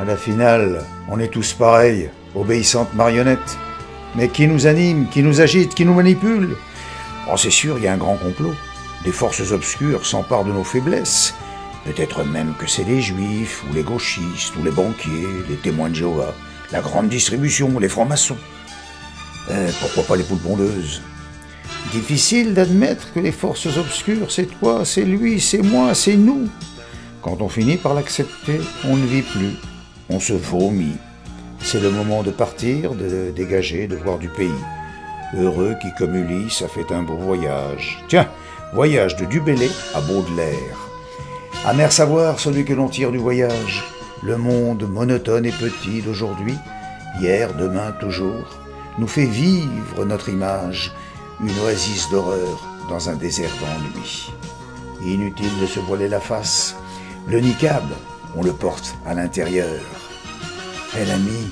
la finale, on est tous pareils, obéissantes marionnettes. Mais qui nous anime, qui nous agite, qui nous manipule? Oh, c'est sûr, il y a un grand complot. Des forces obscures s'emparent de nos faiblesses. Peut-être même que c'est les juifs, ou les gauchistes, ou les banquiers, les témoins de Jéhovah, la grande distribution, les francs-maçons. Pourquoi pas les poules pondeuses? Difficile d'admettre que les forces obscures, c'est toi, c'est lui, c'est moi, c'est nous. Quand on finit par l'accepter, on ne vit plus, on se vomit. C'est le moment de partir, de dégager, de voir du pays. Heureux qui, comme Ulysse, a fait un beau voyage. Tiens, voyage de Dubélé à Baudelaire. Amer savoir celui que l'on tire du voyage. Le monde monotone et petit d'aujourd'hui, hier, demain, toujours, nous fait vivre notre image, une oasis d'horreur dans un désert d'ennui. Inutile de se voiler la face, le niqab, on le porte à l'intérieur. L'ami,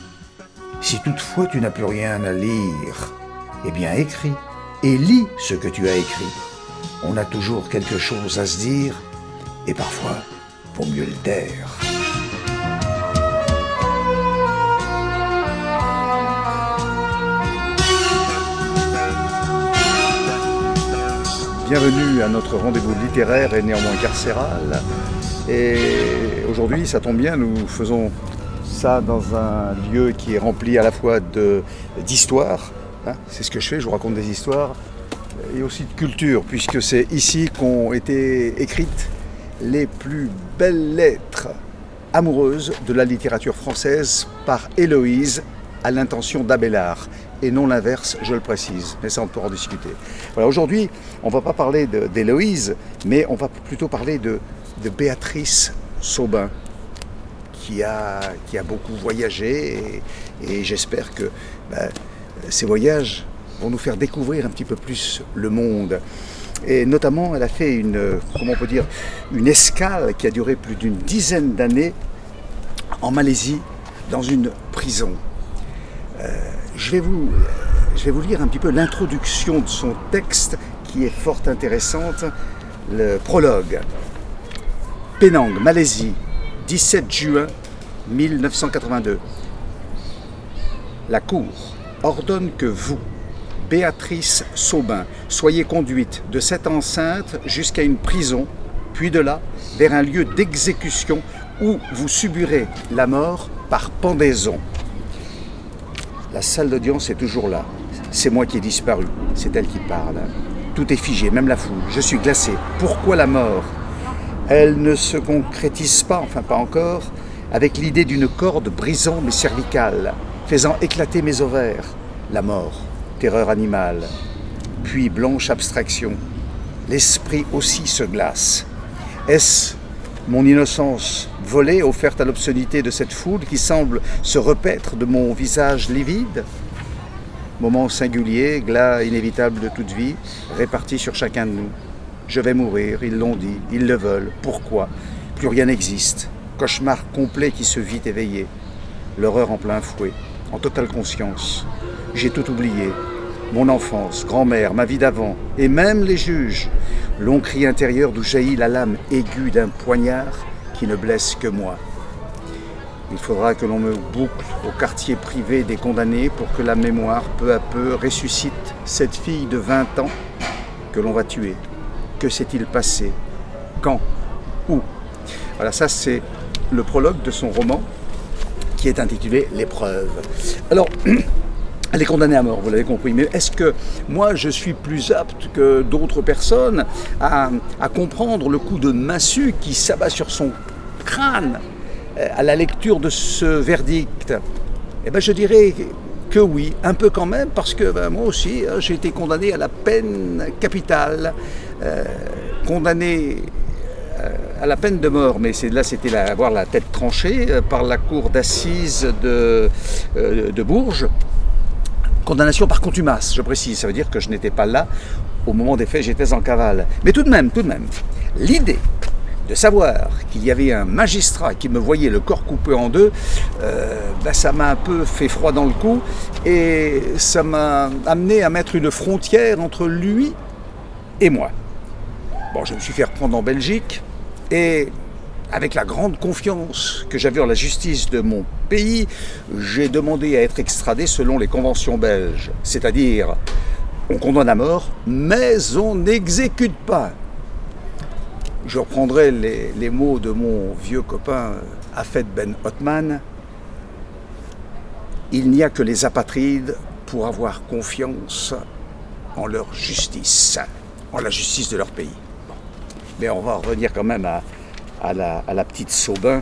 si toutefois tu n'as plus rien à lire, eh bien écris et lis ce que tu as écrit. On a toujours quelque chose à se dire, et parfois, vaut mieux le taire. Bienvenue à notre rendez-vous littéraire et néanmoins carcéral. Et aujourd'hui, ça tombe bien, nous faisons ça dans un lieu qui est rempli à la fois d'histoire, hein, c'est ce que je fais, je vous raconte des histoires, et aussi de culture, puisque c'est ici qu'ont été écrites les plus belles lettres amoureuses de la littérature française par Héloïse à l'intention d'Abélard, et non l'inverse, je le précise, mais ça on peut en discuter. Voilà, aujourd'hui, on ne va pas parler d'Héloïse, mais on va plutôt parler de Béatrice Saubin, qui a beaucoup voyagé, et j'espère que ces voyages vont nous faire découvrir un petit peu plus le monde. Et notamment, elle a fait une escale qui a duré plus d'une dizaine d'années en Malaisie, dans une prison. Je vais vous lire un petit peu l'introduction de son texte, qui est fort intéressante, le prologue. Penang, Malaisie, 17 juin 1982. La Cour ordonne que vous, Béatrice Saubin, soyez conduite de cette enceinte jusqu'à une prison, puis de là vers un lieu d'exécution où vous subirez la mort par pendaison. La salle d'audience est toujours là. C'est moi qui ai disparu. C'est elle qui parle. Tout est figé, même la foule. Je suis glacé. Pourquoi la mort? Elle ne se concrétise pas, enfin pas encore, avec l'idée d'une corde brisant mes cervicales, faisant éclater mes ovaires. La mort, terreur animale, puis blanche abstraction. L'esprit aussi se glace. Est-ce mon innocence volée, offerte à l'obscénité de cette foule qui semble se repaître de mon visage livide? Moment singulier, glas inévitable de toute vie, réparti sur chacun de nous. Je vais mourir, ils l'ont dit, ils le veulent. Pourquoi? Plus rien n'existe. Cauchemar complet qui se vit éveillé. L'horreur en plein fouet, en totale conscience. J'ai tout oublié. Mon enfance, grand-mère, ma vie d'avant, et même les juges. Long cri intérieur d'où jaillit la lame aiguë d'un poignard qui ne blesse que moi. Il faudra que l'on me boucle au quartier privé des condamnés pour que la mémoire, peu à peu, ressuscite cette fille de 20 ans que l'on va tuer. Que s'est-il passé? Quand? Où? Voilà, ça c'est le prologue de son roman qui est intitulé L'épreuve. Alors, elle est condamnée à mort, vous l'avez compris, mais est-ce que moi je suis plus apte que d'autres personnes à comprendre le coup de massue qui s'abat sur son crâne à la lecture de ce verdict? Eh bien je dirais que oui, un peu quand même, parce que moi aussi j'ai été condamné à la peine capitale, condamné à la peine de mort, mais là c'était avoir la tête tranchée par la cour d'assises de Bourges. Condamnation par contumace, je précise, ça veut dire que je n'étais pas là au moment des faits, j'étais en cavale. Mais tout de même, l'idée de savoir qu'il y avait un magistrat qui me voyait le corps coupé en deux, ça m'a un peu fait froid dans le cou et ça m'a amené à mettre une frontière entre lui et moi. Bon, je me suis fait reprendre en Belgique et avec la grande confiance que j'avais en la justice de mon pays, j'ai demandé à être extradé selon les conventions belges. C'est-à-dire, on condamne à mort, mais on n'exécute pas. Je reprendrai les mots de mon vieux copain Hafed Ben Othman. Il n'y a que les apatrides pour avoir confiance en leur justice, en la justice de leur pays. Bon. Mais on va revenir quand même à la petite Saubin,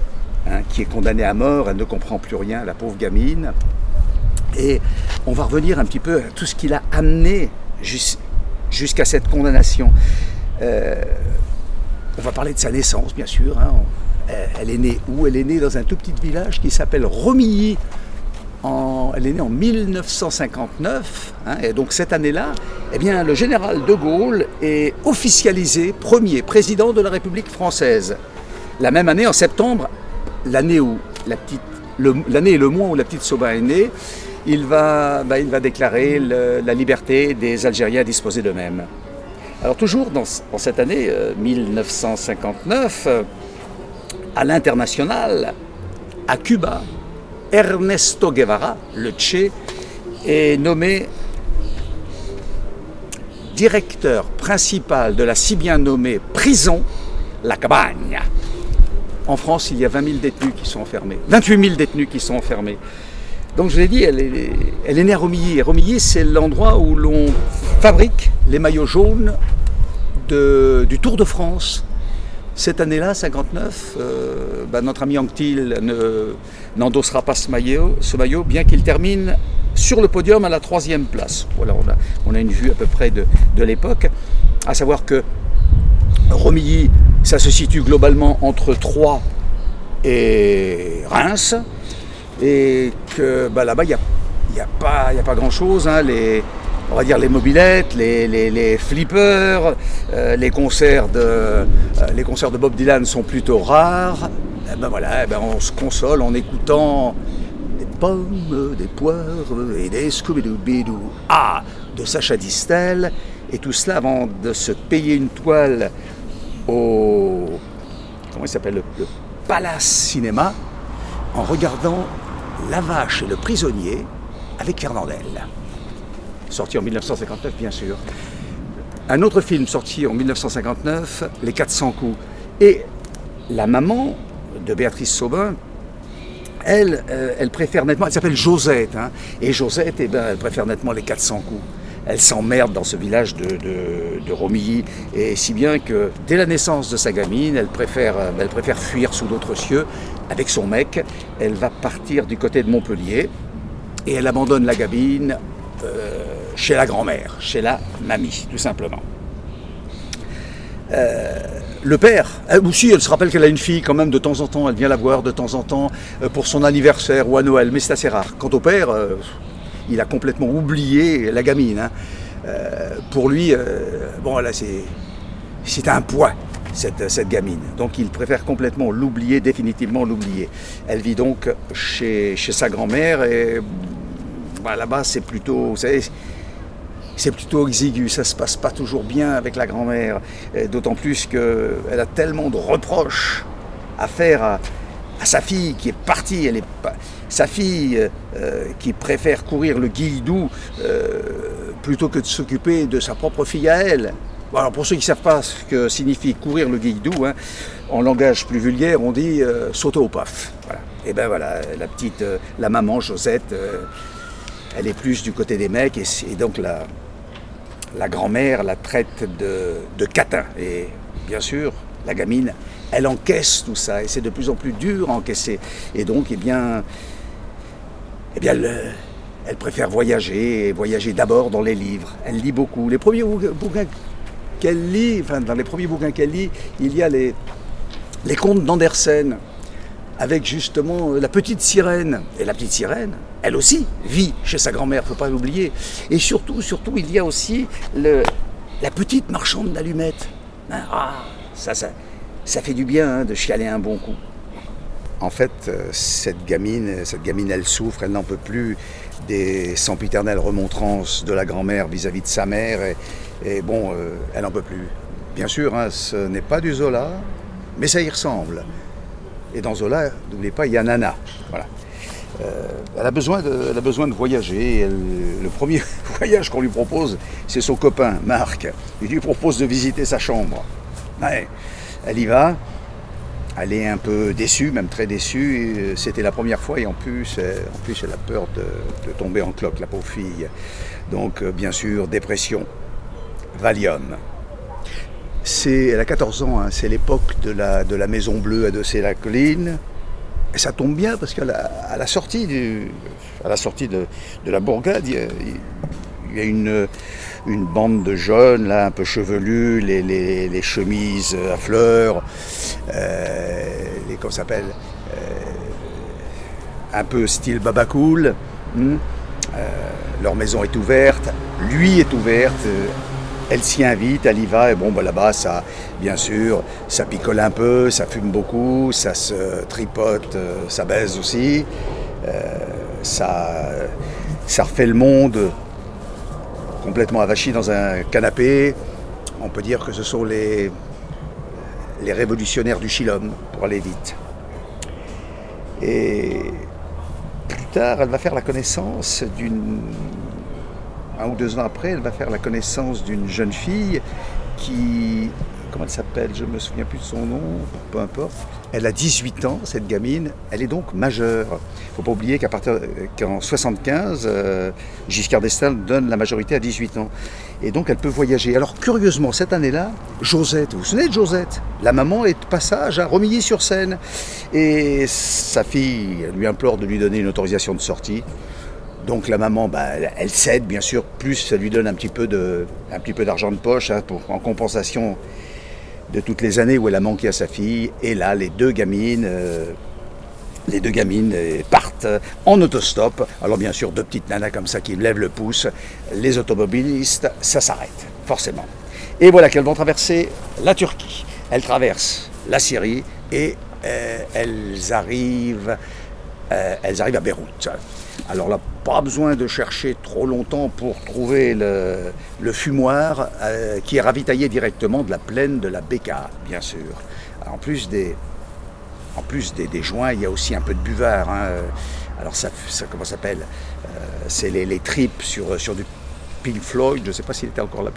hein, qui est condamnée à mort, elle ne comprend plus rien, la pauvre gamine. Et on va revenir un petit peu à tout ce qui l'a amené jusqu'à cette condamnation. On va parler de sa naissance, bien sûr. Hein. Elle est née où? Elle est née dans un tout petit village qui s'appelle Romilly. Elle est née en 1959. Hein, et donc cette année-là, eh bien, le général de Gaulle est officialisé premier président de la République française. La même année, en septembre, l'année et le mois où la petite Saubin est née, il va déclarer la liberté des Algériens à disposer d'eux-mêmes. Alors toujours dans cette année 1959, à l'international, à Cuba, Ernesto Guevara, le Tché, est nommé directeur principal de la si bien nommée prison La Cabagne. En France, il y a 20 000 détenus qui sont enfermés, 28 000 détenus qui sont enfermés. Donc je l'ai dit, elle est née à Romilly. Et Romilly, c'est l'endroit où l'on fabrique les maillots jaunes du Tour de France. Cette année-là, 59, notre ami Anctil n'endossera pas ce maillot, bien qu'il termine sur le podium à la 3e place. Voilà, on a une vue à peu près de l'époque, à savoir que Romilly, ça se situe globalement entre Troyes et Reims, et que là-bas, il n'y a pas grand-chose. Hein, on va dire les mobylettes, les flippers, les concerts de Bob Dylan sont plutôt rares. On se console en écoutant des pommes, des poires et des Scooby-Doo de Sacha Distel, et tout cela avant de se payer une toile au Palace Cinéma, en regardant La Vache et le Prisonnier avec Fernandel. Sorti en 1959, bien sûr. Un autre film sorti en 1959, Les 400 coups. Et la maman de Béatrice Saubin, elle préfère nettement, elle s'appelle Josette, hein, et Josette, elle préfère nettement Les 400 coups. Elle s'emmerde dans ce village de Romilly, et si bien que dès la naissance de sa gamine, elle préfère fuir sous d'autres cieux. Avec son mec, elle va partir du côté de Montpellier, et elle abandonne la gamine chez la grand-mère, chez la mamie, tout simplement. Le père, elle aussi, elle se rappelle qu'elle a une fille quand même de temps en temps, elle vient la voir de temps en temps pour son anniversaire ou à Noël, mais c'est assez rare. Quant au père, il a complètement oublié la gamine. Hein. Pour lui, c'est un poids, cette gamine. Donc il préfère complètement l'oublier, définitivement l'oublier. Elle vit donc chez sa grand-mère, et là-bas c'est plutôt, vous savez, c'est plutôt exigu, ça se passe pas toujours bien avec la grand-mère, d'autant plus qu'elle a tellement de reproches à faire à sa fille qui est partie. Sa fille qui préfère courir le guilledou plutôt que de s'occuper de sa propre fille à elle. Alors pour ceux qui ne savent pas ce que signifie courir le guilledou, hein, en langage plus vulgaire, on dit sauter au paf. Voilà. Et ben voilà, la maman Josette, elle est plus du côté des mecs, et donc la grand-mère la traite de catin. Et bien sûr, la gamine, elle encaisse tout ça, et c'est de plus en plus dur à encaisser. Et donc, elle préfère voyager d'abord dans les livres. Elle lit beaucoup. Les premiers bouquins qu'elle lit, dans les premiers bouquins qu'elle lit, il y a les contes d'Andersen, avec justement la petite sirène. Et la petite sirène, elle aussi, vit chez sa grand-mère, il ne faut pas l'oublier. Et surtout, il y a aussi la petite marchande d'allumettes. Ça fait du bien, hein, de chialer un bon coup. En fait, cette gamine, elle souffre, elle n'en peut plus des sempiternelles remontrances de la grand-mère vis-à-vis de sa mère, et elle n'en peut plus. Bien sûr, hein, ce n'est pas du Zola, mais ça y ressemble. Et dans Zola, n'oubliez pas, il y a Nana. Voilà. Elle a besoin de voyager. Le premier voyage qu'on lui propose, c'est son copain, Marc. Il lui propose de visiter sa chambre. Ouais. Elle y va. Elle est un peu déçue, même très déçue. C'était la première fois et en plus elle a peur de tomber en cloque, la pauvre fille. Donc, bien sûr, dépression, Valium. Elle a 14 ans, hein, c'est l'époque de la Maison Bleue à Dessay-la-Colline. Et ça tombe bien parce qu'à la sortie de la bourgade, il y a une bande de jeunes, là, un peu chevelus, les chemises à fleurs, comment ça s'appelle, un peu style babacool. Leur maison est ouverte, lui est ouverte, elle s'y invite, elle y va, et bon, bah, là-bas, ça, bien sûr, ça picole un peu, ça fume beaucoup, ça se tripote, ça baise aussi, ça refait le monde complètement avachi dans un canapé. On peut dire que ce sont les révolutionnaires du Chilom, pour aller vite. Et plus tard, elle va faire la connaissance un ou 2 ans après, elle va faire la connaissance d'une jeune fille qui, comment elle s'appelle, je ne me souviens plus de son nom, peu importe. Elle a 18 ans, cette gamine, elle est donc majeure. Il ne faut pas oublier qu'en 1975, Giscard d'Estaing donne la majorité à 18 ans. Et donc elle peut voyager. Alors curieusement, cette année-là, Josette, vous vous souvenez de Josette? La maman est de passage à Romilly-sur-Seine. Et sa fille lui implore de lui donner une autorisation de sortie. Donc la maman, bah, elle cède, bien sûr, plus ça lui donne un petit peu d'argent de poche, hein, en compensation de toutes les années où elle a manqué à sa fille. Et là, les deux gamines partent en autostop. Alors bien sûr, 2 petites nanas comme ça qui lèvent le pouce. Les automobilistes, ça s'arrête, forcément. Et voilà qu'elles vont traverser la Turquie. Elles traversent la Syrie et elles arrivent à Beyrouth. Alors là, pas besoin de chercher trop longtemps pour trouver le fumoir qui est ravitaillé directement de la plaine de la Bekaa, bien sûr. En plus des joints, il y a aussi un peu de buvard. Hein. Alors ça comment ça s'appelle, c'est les tripes sur du Pink Floyd, je ne sais pas s'il était encore là.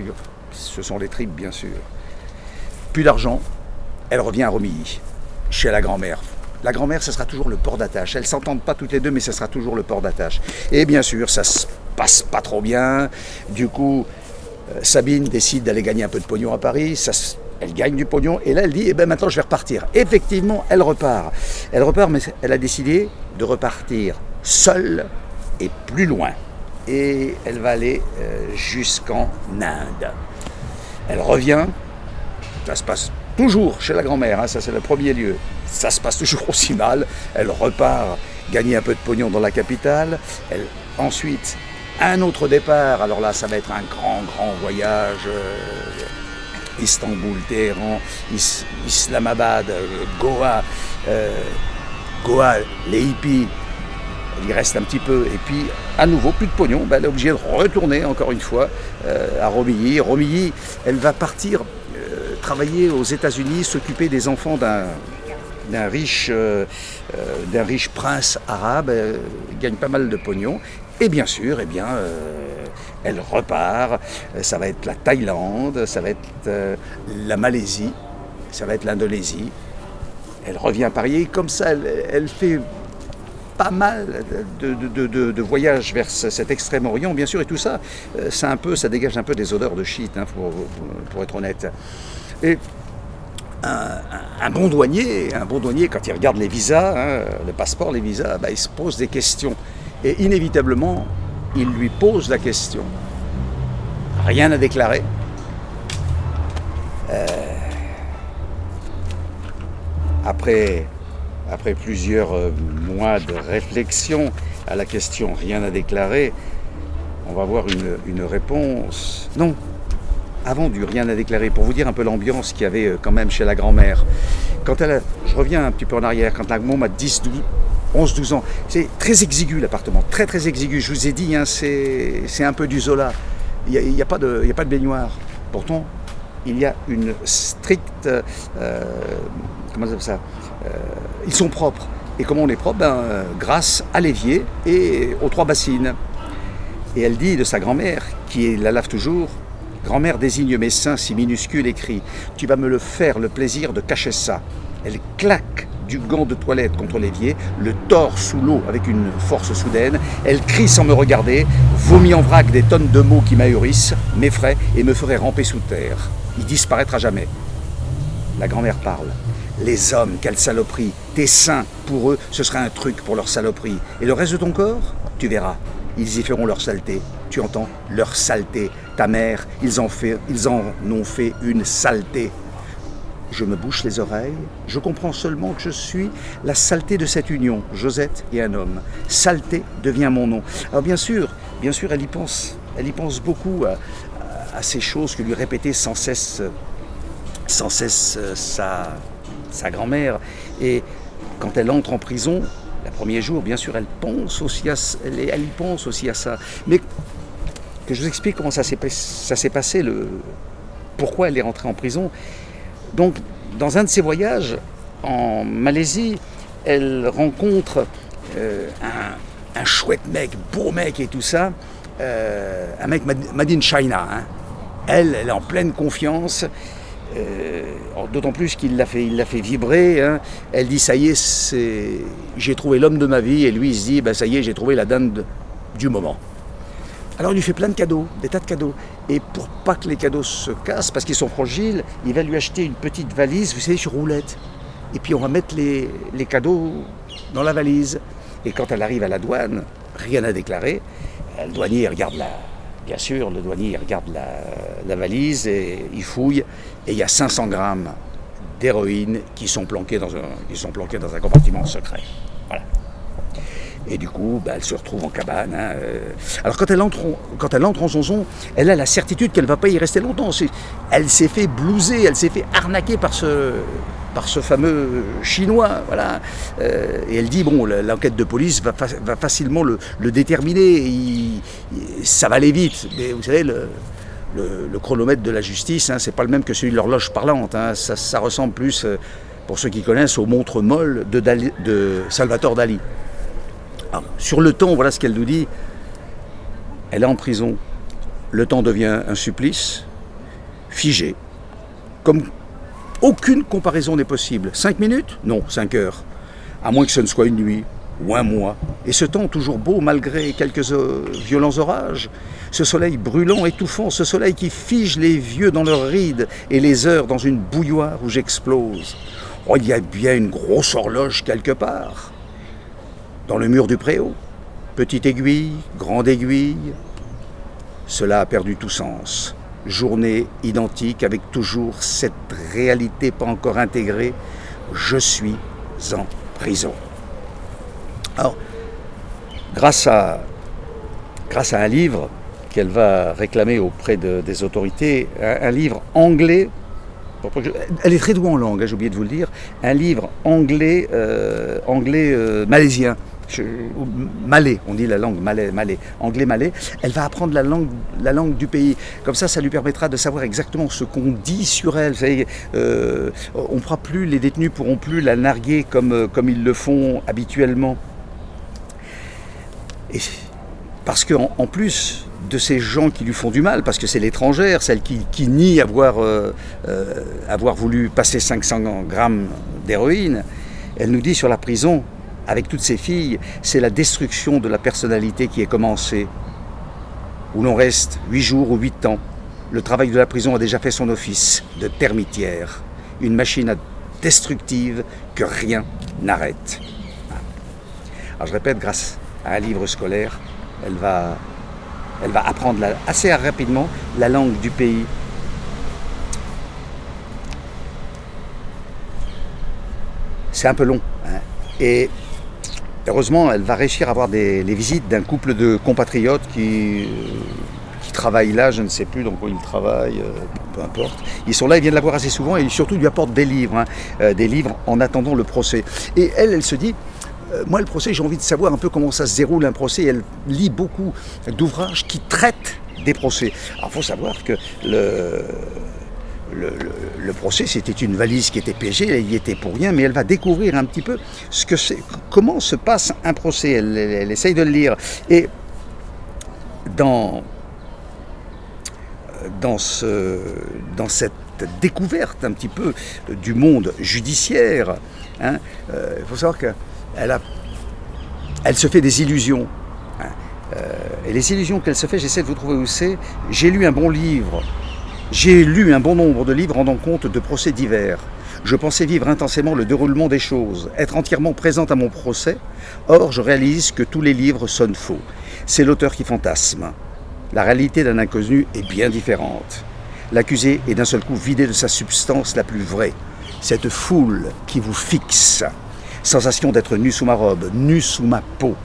Ce sont les tripes, bien sûr. Plus d'argent, elle revient à Romilly, chez la grand-mère. La grand-mère, ce sera toujours le port d'attache. Elles ne s'entendent pas toutes les deux, mais ce sera toujours le port d'attache. Et bien sûr, ça se passe pas trop bien. Du coup, Sabine décide d'aller gagner un peu de pognon à Paris. Elle gagne du pognon. Et là, elle dit, eh ben maintenant, je vais repartir. Effectivement, elle repart. Elle repart, mais elle a décidé de repartir seule et plus loin. Et elle va aller jusqu'en Inde. Elle revient. Ça se passe toujours chez la grand-mère, hein, ça c'est le premier lieu. Ça se passe toujours aussi mal. Elle repart gagner un peu de pognon dans la capitale. Ensuite, un autre départ. Alors là, ça va être un grand voyage. Istanbul, Téhéran, Islamabad, Goa. Goa, les hippies, il reste un petit peu. Et puis, à nouveau, plus de pognon. Ben, elle est obligée de retourner encore une fois à Romilly. Romilly, elle va partir travailler aux États-Unis, s'occuper des enfants d'un riche prince arabe, gagne pas mal de pognon. Et bien sûr, elle repart. Ça va être la Thaïlande, ça va être la Malaisie, ça va être l'Indonésie. Elle revient à Paris et comme ça, elle fait pas mal de voyages vers cet Extrême-Orient, bien sûr, et tout ça, ça dégage un peu des odeurs de shit, hein, pour être honnête. Et un bon douanier, quand il regarde les visas, hein, le passeport, les visas, bah, il se pose des questions. Et inévitablement, il lui pose la question. Rien à déclarer. Après plusieurs mois de réflexion à la question « rien à déclarer », on va voir une réponse. Non, avant du « rien à déclarer », pour vous dire un peu l'ambiance qu'il y avait quand même chez la grand-mère. Je reviens un petit peu en arrière, quand la môme a 11-12 ans, c'est très exigu l'appartement, très exigu. Je vous ai dit, hein, c'est un peu du Zola. Il n'y a pas de baignoire. Pourtant, il y a une stricte... comment ça s'appelle ça ils sont propres. Et comment on est propre? Grâce à l'évier et aux 3 bassines. Et elle dit de sa grand-mère, qui la lave toujours, « Grand-mère désigne mes seins si minuscules et crie « Tu vas me le faire le plaisir de cacher ça ». Elle claque du gant de toilette contre l'évier, le tord sous l'eau avec une force soudaine. Elle crie sans me regarder, vomit en vrac des tonnes de mots qui m'ahurissent, m'effraient et me feraient ramper sous terre. Il disparaîtra jamais. La grand-mère parle. Les hommes, quelle saloperie. Tes seins, pour eux, ce sera un truc pour leur saloperie. Et le reste de ton corps, tu verras. Ils y feront leur saleté. Tu entends? Leur saleté. Ta mère, ils en ont fait une saleté. Je me bouche les oreilles. Je comprends seulement que je suis la saleté de cette union, Josette et un homme. Saleté devient mon nom. Alors bien sûr, elle y pense. Elle y pense beaucoup à ces choses que lui répétait sans cesse sa grand-mère. Et quand elle entre en prison, le premier jour, bien sûr, elle pense aussi à ça. Mais que je vous explique comment ça s'est passé, pourquoi elle est rentrée en prison. Donc, dans un de ses voyages en Malaisie, elle rencontre un chouette mec, beau mec et tout ça, un mec made in China. Hein. Elle est en pleine confiance. D'autant plus qu'il l'a fait vibrer. Hein. Elle dit ça y est, j'ai trouvé l'homme de ma vie, et lui il se dit ça y est, j'ai trouvé la dame du moment. Alors il lui fait plein de cadeaux, des tas de cadeaux. Et pour pas que les cadeaux se cassent, parce qu'ils sont fragiles, il va lui acheter une petite valise, vous savez, sur roulette. Et puis on va mettre les cadeaux dans la valise. Et quand elle arrive à la douane, rien à déclarer, le douanier regarde bien sûr, le douanier regarde la valise et il fouille, et il y a 500 grammes d'héroïne qui sont planqués dans un compartiment secret. Voilà. Et du coup, elle se retrouve en cabane. Hein. Alors quand elle entre en Zonzon, elle a la certitude qu'elle ne va pas y rester longtemps. Elle s'est fait blouser, elle s'est fait arnaquer par ce fameux Chinois. Voilà. Et elle dit, bon, l'enquête de police va facilement le déterminer. Ça va aller vite. Mais vous savez, le chronomètre de la justice, hein, c'est pas le même que celui de l'horloge parlante. Hein. Ça ressemble plus, pour ceux qui connaissent, aux montres molles de Salvatore Dali. Alors, sur le temps, voilà ce qu'elle nous dit. Elle est en prison. Le temps devient un supplice, figé. Comme aucune comparaison n'est possible. 5 minutes? Non, 5 heures. À moins que ce ne soit une nuit ou un mois. Et ce temps toujours beau malgré quelques violents orages. Ce soleil brûlant, étouffant, ce soleil qui fige les vieux dans leurs rides et les heures dans une bouilloire où j'explose. Oh, il y a bien une grosse horloge quelque part. Dans le mur du préau, petite aiguille, grande aiguille, cela a perdu tout sens. Journée identique avec toujours cette réalité pas encore intégrée, je suis en prison. Alors, grâce à un livre qu'elle va réclamer auprès des autorités, un livre anglais, elle est très douée en langue, hein, j'ai oublié de vous le dire, un livre anglais, malaisien. Malais, on dit la langue malais, anglais malais, elle va apprendre la langue du pays. Comme ça lui permettra de savoir exactement ce qu'on dit sur elle. Vous savez, les détenus pourront plus la narguer comme ils le font habituellement. Et parce qu'en plus de ces gens qui lui font du mal, parce que c'est l'étrangère, celle qui nie avoir voulu passer 500 grammes d'héroïne, elle nous dit sur la prison, avec toutes ces filles, c'est la destruction de la personnalité qui est commencée. Où l'on reste 8 jours ou 8 ans. Le travail de la prison a déjà fait son office de termitière. Une machine destructive que rien n'arrête. Alors je répète, grâce à un livre scolaire, elle va apprendre assez rapidement la langue du pays. C'est un peu long. Hein. Et heureusement, elle va réussir à avoir les visites d'un couple de compatriotes qui travaillent là, je ne sais plus dans quoi ils travaillent, peu importe. Ils sont là, ils viennent la voir assez souvent et surtout lui apportent des livres, des livres en attendant le procès. Et elle se dit, moi le procès, j'ai envie de savoir un peu comment ça se déroule un procès. Et elle lit beaucoup d'ouvrages qui traitent des procès. Alors il faut savoir que le procès, c'était une valise qui était piégée, elle y était pour rien, mais elle va découvrir un petit peu ce que c'est, comment se passe un procès. Elle essaye de le lire. Et dans cette découverte un petit peu du monde judiciaire, hein, il faut savoir qu'elle se fait des illusions. Hein, et les illusions qu'elle se fait, j'essaie de vous trouver où c'est. J'ai lu un bon nombre de livres rendant compte de procès divers. Je pensais vivre intensément le déroulement des choses, être entièrement présente à mon procès. Or, je réalise que tous les livres sonnent faux. C'est l'auteur qui fantasme. La réalité d'un inconnu est bien différente. L'accusé est d'un seul coup vidé de sa substance la plus vraie. Cette foule qui vous fixe. Sensation d'être nu sous ma robe, nu sous ma peau.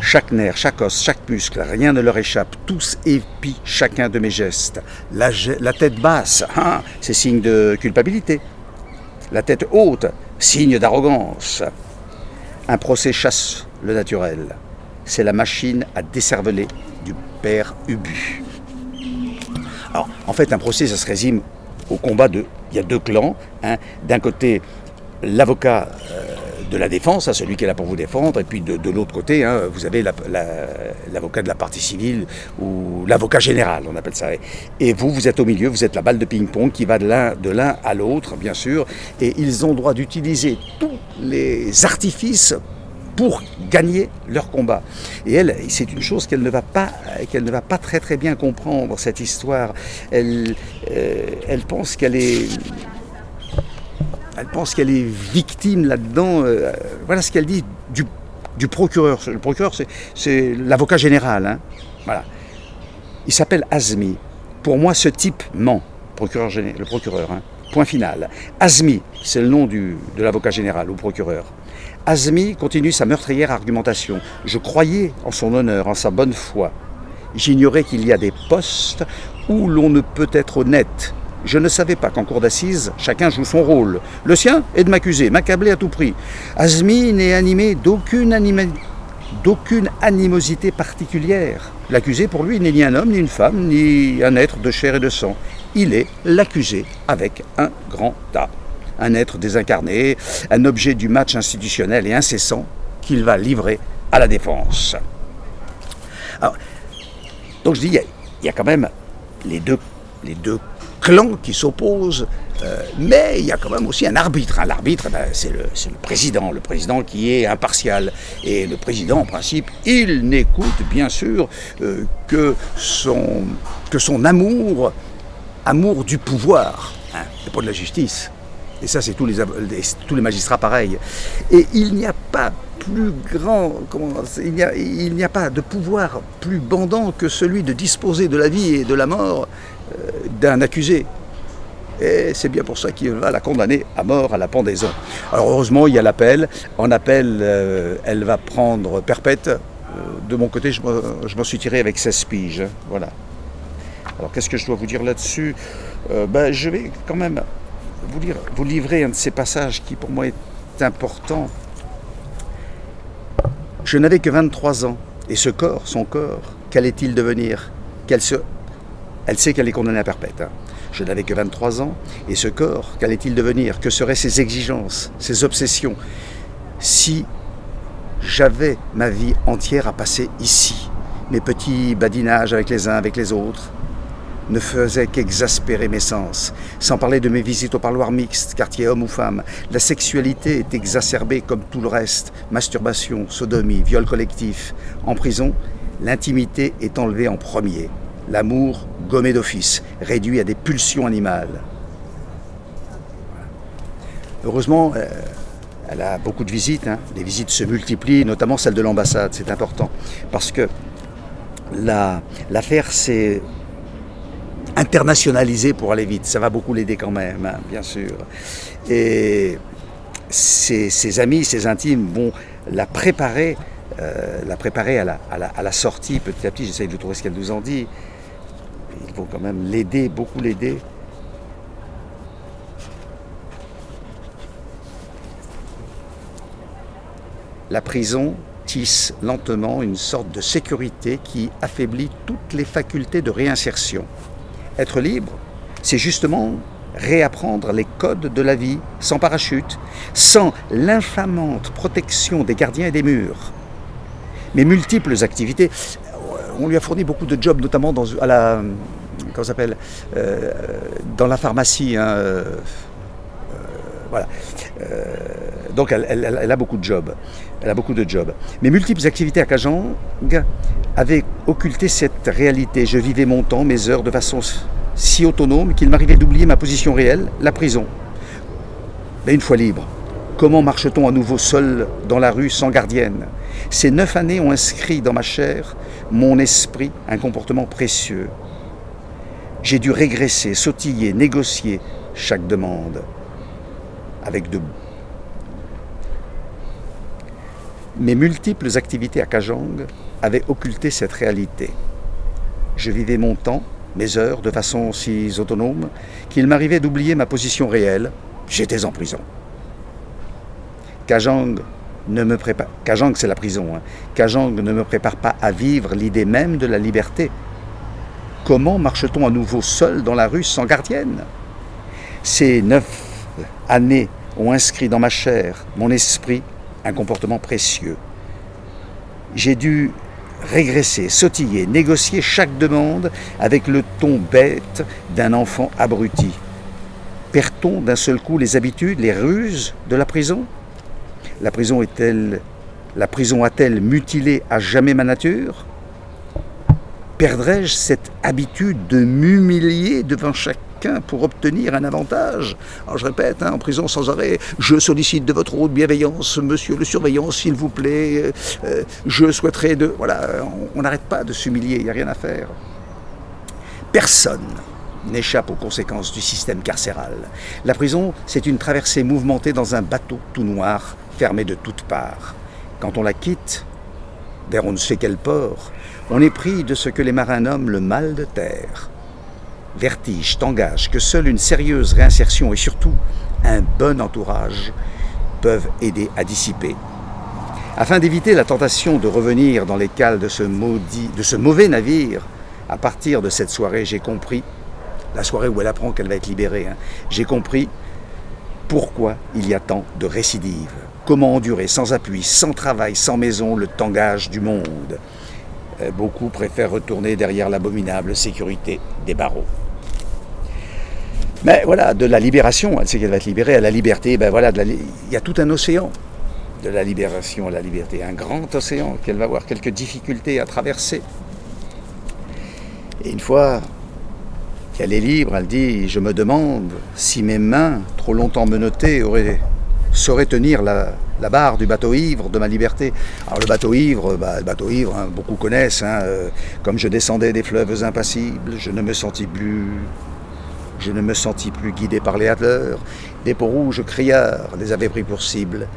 Chaque nerf, chaque os, chaque muscle, rien ne leur échappe. Tous épient chacun de mes gestes. La tête basse, hein, c'est signe de culpabilité. La tête haute, signe d'arrogance. Un procès chasse le naturel. C'est la machine à décerveler du père Ubu. Alors, en fait, un procès, ça se résume au combat de... Il y a deux clans. Hein. D'un côté, l'avocat de la défense, hein, celui qui est là pour vous défendre, et puis de l'autre côté, hein, vous avez l'avocat de la partie civile, ou l'avocat général, on appelle ça. Et vous êtes au milieu, vous êtes la balle de ping-pong qui va de l'un à l'autre, bien sûr, et ils ont le droit d'utiliser tous les artifices pour gagner leur combat. Et elle, c'est une chose qu'elle ne va pas très très bien comprendre, cette histoire. Elle pense qu'elle est victime là-dedans. Voilà ce qu'elle dit du procureur. Le procureur, c'est l'avocat général. Hein. Voilà. Il s'appelle Azmi. Pour moi, ce type ment. Le procureur. Hein. Point final. Azmi, c'est le nom de l'avocat général ou procureur. Azmi continue sa meurtrière argumentation. Je croyais en son honneur, en sa bonne foi. J'ignorais qu'il y a des postes où l'on ne peut être honnête. Je ne savais pas qu'en cour d'assises, chacun joue son rôle. Le sien est de m'accuser, m'accabler à tout prix. Azmi n'est animé d'aucune animosité particulière. L'accusé, pour lui, n'est ni un homme, ni une femme, ni un être de chair et de sang. Il est l'accusé avec un grand A. Un être désincarné, un objet du match institutionnel et incessant qu'il va livrer à la défense. Alors, donc je dis, il y a quand même les deux clans qui s'opposent, mais il y a quand même aussi un arbitre. L'arbitre, c'est le président qui est impartial. Et le président, en principe, il n'écoute bien sûr que son amour du pouvoir, hein, et pas de la justice. Et ça, c'est tous les magistrats pareils. Et il n'y a pas plus grand, il n'y a pas de pouvoir plus bandant que celui de disposer de la vie et de la mort d'un accusé. Et c'est bien pour ça qu'il va la condamner à mort, à la pendaison. Alors heureusement, il y a l'appel. En appel, elle va prendre perpète. De mon côté, je m'en suis tiré avec 16 piges. Voilà. Alors qu'est-ce que je dois vous dire là-dessus? Je vais quand même vous livrer un de ces passages qui pour moi est important. Je n'avais que 23 ans, et ce corps, son corps, qu'allait-il devenir? Elle sait qu'elle est condamnée à perpète. Hein. Je n'avais que 23 ans, et ce corps, qu'allait-il devenir? Que seraient ses exigences, ses obsessions, si j'avais ma vie entière à passer ici? Mes petits badinages avec les uns, avec les autres, ne faisait qu'exaspérer mes sens. Sans parler de mes visites au parloir mixte, quartier homme ou femme. La sexualité est exacerbée comme tout le reste. Masturbation, sodomie, viol collectif. En prison, l'intimité est enlevée en premier. L'amour, gommé d'office, réduit à des pulsions animales. Heureusement, elle a beaucoup de visites. Hein. Les visites se multiplient, notamment celle de l'ambassade. C'est important. Parce que l'affaire s'est internationalisé pour aller vite. Ça va beaucoup l'aider quand même, hein, bien sûr. Et ses amis, ses intimes vont la préparer à la sortie petit à petit. J'essaye de trouver ce qu'elle nous en dit. Ils vont quand même l'aider, beaucoup l'aider. La prison tisse lentement une sorte de sécurité qui affaiblit toutes les facultés de réinsertion. Être libre, c'est justement réapprendre les codes de la vie, sans parachute, sans l'infamante protection des gardiens et des murs. Mes multiples activités, on lui a fourni beaucoup de jobs, notamment dans la pharmacie. Hein, voilà. Donc elle a beaucoup de jobs. Elle a beaucoup de jobs. Mes multiples activités à Kajang avaient occulté cette réalité. Je vivais mon temps, mes heures de façon si autonome qu'il m'arrivait d'oublier ma position réelle, la prison. Mais une fois libre, comment marche-t-on à nouveau seul dans la rue sans gardienne? Ces 9 années ont inscrit dans ma chair, mon esprit, un comportement précieux. J'ai dû régresser, sautiller, négocier chaque demande avec de... Mes multiples activités à Kajang avaient occulté cette réalité. Je vivais mon temps, mes heures, de façon si autonome qu'il m'arrivait d'oublier ma position réelle. J'étais en prison. Kajang ne me prépare... Kajang, c'est la prison. Hein. Kajang ne me prépare pas à vivre l'idée même de la liberté. Comment marche-t-on à nouveau seul dans la rue sans gardienne? Ces 9 années ont inscrit dans ma chair, mon esprit, un comportement précieux. J'ai dû régresser, sautiller, négocier chaque demande avec le ton bête d'un enfant abruti. Perd-on d'un seul coup les habitudes, les ruses de la prison? La prison a-t-elle mutilé à jamais ma nature? Perdrais-je cette habitude de m'humilier devant chacun pour obtenir un avantage? Alors je répète, hein, en prison sans arrêt, je sollicite de votre haute bienveillance, monsieur le surveillant, s'il vous plaît, je souhaiterais de... Voilà, on n'arrête pas de s'humilier, il n'y a rien à faire. Personne n'échappe aux conséquences du système carcéral. La prison, c'est une traversée mouvementée dans un bateau tout noir, fermé de toutes parts. Quand on la quitte, vers on ne sait quel port, on est pris de ce que les marins nomment le mal de terre. Vertige, tangage, que seule une sérieuse réinsertion et surtout un bon entourage peuvent aider à dissiper. Afin d'éviter la tentation de revenir dans les cales de ce mauvais navire, à partir de cette soirée, j'ai compris, la soirée où elle apprend qu'elle va être libérée, hein, j'ai compris pourquoi il y a tant de récidives. Comment endurer sans appui, sans travail, sans maison, le tangage du monde. Beaucoup préfèrent retourner derrière l'abominable sécurité des barreaux. Mais voilà, de la libération, elle sait qu'elle va être libérée, à la liberté, ben voilà, il y a tout un océan de la libération à la liberté, un grand océan qu'elle va avoir quelques difficultés à traverser. Et une fois qu'elle est libre, elle dit, je me demande si mes mains, trop longtemps menottées, sauraient tenir la barre du bateau ivre de ma liberté. Alors le bateau ivre, hein, beaucoup connaissent, hein, comme je descendais des fleuves impassibles, je ne me sentis plus guidé par les hâteurs, des peaux rouges criards les avaient pris pour cible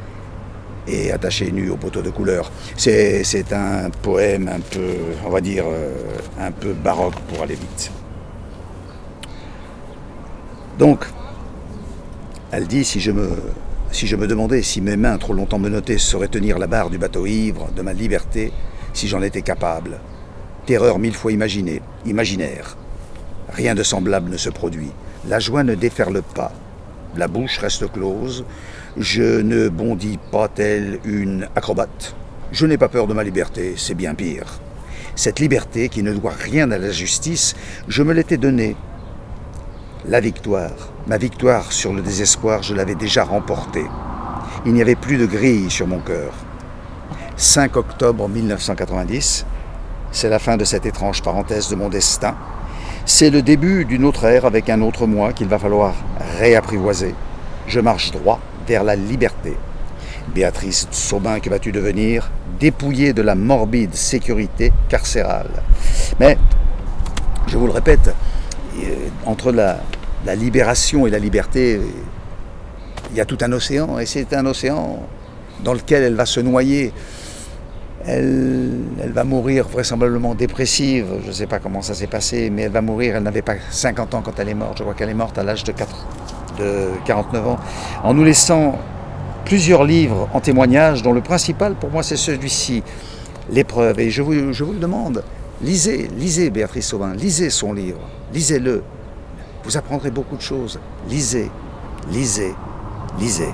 et attachés nus au poteau de couleur. C'est un poème un peu, on va dire, un peu baroque pour aller vite. Donc, elle dit, si je me demandais si mes mains trop longtemps menottées sauraient tenir la barre du bateau ivre de ma liberté, si j'en étais capable. Terreur 1000 fois imaginaire. Rien de semblable ne se produit. La joie ne déferle pas. La bouche reste close. Je ne bondis pas telle une acrobate. Je n'ai pas peur de ma liberté, c'est bien pire. Cette liberté qui ne doit rien à la justice, je me l'étais donnée. La victoire, ma victoire sur le désespoir, je l'avais déjà remportée. Il n'y avait plus de grille sur mon cœur. 5 octobre 1990, c'est la fin de cette étrange parenthèse de mon destin. C'est le début d'une autre ère avec un autre moi qu'il va falloir réapprivoiser. Je marche droit vers la liberté. Béatrice Saubin, que vas-tu devenir? Dépouillée de la morbide sécurité carcérale. Mais, je vous le répète, entre la libération et la liberté, il y a tout un océan, et c'est un océan dans lequel elle va se noyer. Elle va mourir vraisemblablement dépressive, je ne sais pas comment ça s'est passé, mais elle va mourir, elle n'avait pas 50 ans quand elle est morte, je crois qu'elle est morte à l'âge de 49 ans, en nous laissant plusieurs livres en témoignage, dont le principal pour moi c'est celui-ci, L'épreuve. Et je vous le demande, lisez Béatrice Saubin, lisez son livre, lisez-le. Vous apprendrez beaucoup de choses. Lisez, lisez, lisez.